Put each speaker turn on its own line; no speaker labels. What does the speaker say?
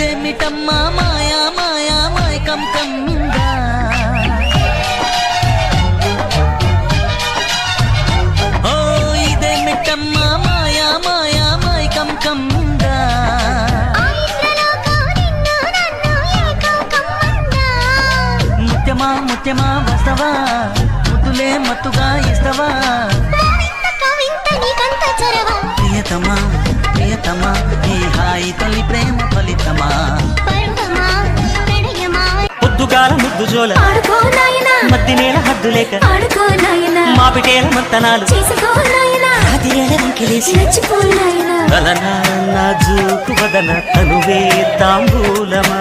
ఇదేమిటమ్మా మాయా మాయా మాయకం కమ్మిందా ఓ ఇదేమిటమ్మా మాయా మాయా మాయకం కమ్మిందా ముత్యమా ముత్యమా వస్తవా ముద్దులే మత్తుగా ఇస్తవా ప్రియతమా ప్రియతమా ఈ హాయి తొలి ప్రేమ ఫలితమా పొద్దుగాల ముద్దు జోల మద్ది నేల హద్దు లేక మాపిటేల మంతనాలు నా జూకు వదన తనువే తాంబూలమా